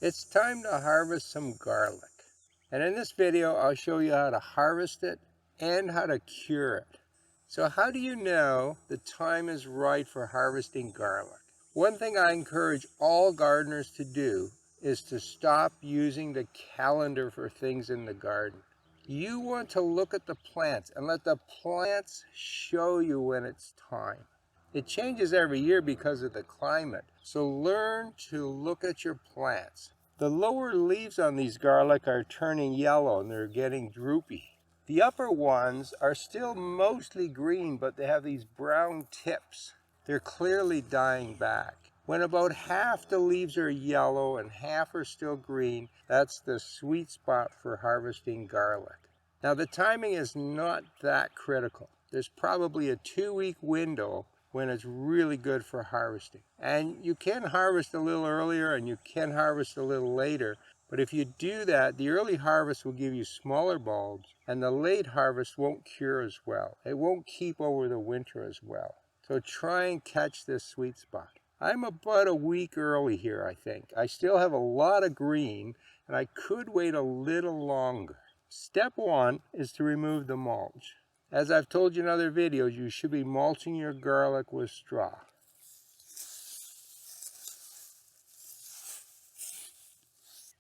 It's time to harvest some garlic. And in this video, I'll show you how to harvest it and how to cure it. So how do you know the time is right for harvesting garlic? One thing I encourage all gardeners to do is to stop using the calendar for things in the garden. You want to look at the plants and let the plants show you when it's time. It changes every year because of the climate, so learn to look at your plants. The lower leaves on these garlic are turning yellow and they're getting droopy. The upper ones are still mostly green, but they have these brown tips. They're clearly dying back. When about half the leaves are yellow and half are still green, that's the sweet spot for harvesting garlic. Now the timing is not that critical. There's probably a 2-week window when it's really good for harvesting. And you can harvest a little earlier and you can harvest a little later, but if you do that, the early harvest will give you smaller bulbs and the late harvest won't cure as well. It won't keep over the winter as well. So try and catch this sweet spot. I'm about a week early here, I think. I still have a lot of green and I could wait a little longer. Step 1 is to remove the mulch. As I've told you in other videos, you should be mulching your garlic with straw.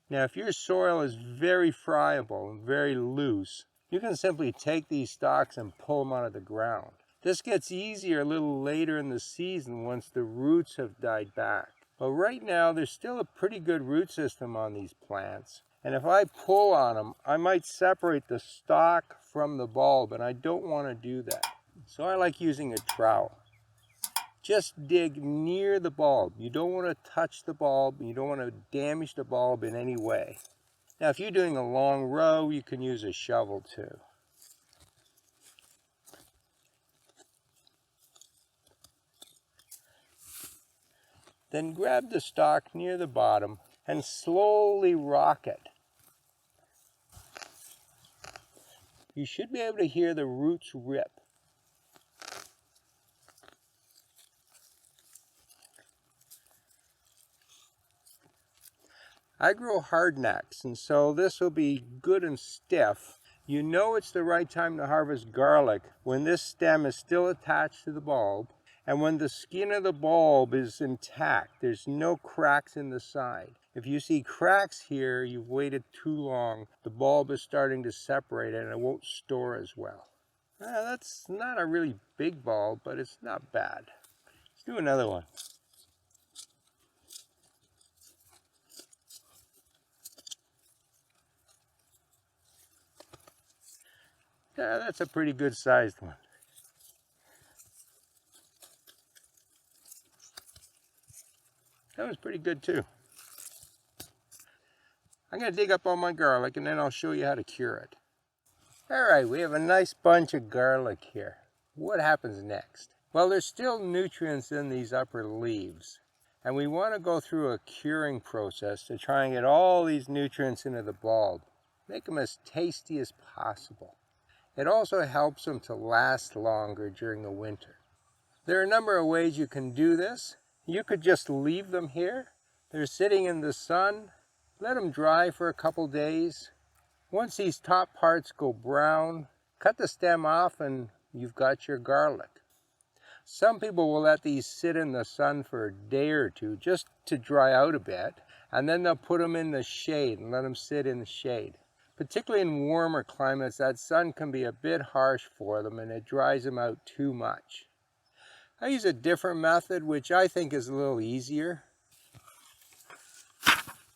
Now, if your soil is very friable and very loose, you can simply take these stalks and pull them out of the ground. This gets easier a little later in the season once the roots have died back. But right now, there's still a pretty good root system on these plants. And if I pull on them, I might separate the stalk from the bulb, and I don't want to do that. So I like using a trowel. Just dig near the bulb. You don't want to touch the bulb, and you don't want to damage the bulb in any way. Now, if you're doing a long row, you can use a shovel too. Then grab the stalk near the bottom and slowly rock it. You should be able to hear the roots rip. I grow hardnecks, and so this will be good and stiff. You know it's the right time to harvest garlic when this stem is still attached to the bulb and when the skin of the bulb is intact. There's no cracks in the side. If you see cracks here, you've waited too long. The bulb is starting to separate and it won't store as well. That's not a really big bulb, but it's not bad. Let's do another one. Yeah, that's a pretty good sized one. That was pretty good too. I'm going to dig up all my garlic and then I'll show you how to cure it. Alright, we have a nice bunch of garlic here. What happens next? Well, there's still nutrients in these upper leaves. And we want to go through a curing process to try and get all these nutrients into the bulb. Make them as tasty as possible. It also helps them to last longer during the winter. There are a number of ways you can do this. You could just leave them here. They're sitting in the sun. Let them dry for a couple days. Once these top parts go brown, cut the stem off and you've got your garlic. Some people will let these sit in the sun for a day or two just to dry out a bit, and then they'll put them in the shade and let them sit in the shade. Particularly in warmer climates, that sun can be a bit harsh for them and it dries them out too much. I use a different method, which I think is a little easier.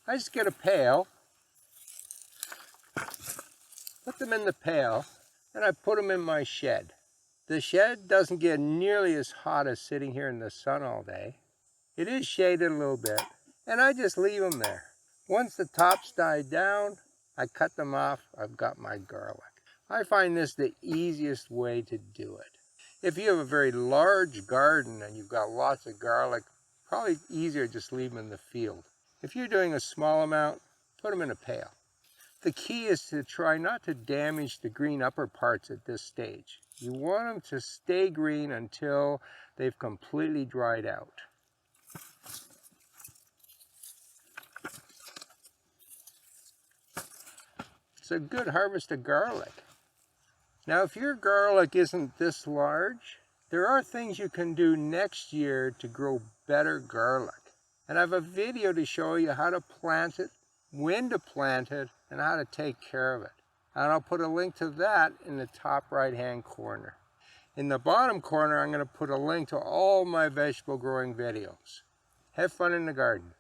I just get a pail, put them in the pail, and I put them in my shed. The shed doesn't get nearly as hot as sitting here in the sun all day. It is shaded a little bit, and I just leave them there. Once the tops die down, I cut them off. I've got my garlic. I find this the easiest way to do it. If you have a very large garden and you've got lots of garlic, probably easier to just leave them in the field. If you're doing a small amount, put them in a pail. The key is to try not to damage the green upper parts at this stage. You want them to stay green until they've completely dried out. is a good harvest of garlic. Now, if your garlic isn't this large, there are things you can do next year to grow better garlic. And I have a video to show you how to plant it, when to plant it, and how to take care of it. And I'll put a link to that in the top right-hand corner. In the bottom corner, I'm going to put a link to all my vegetable growing videos. Have fun in the garden.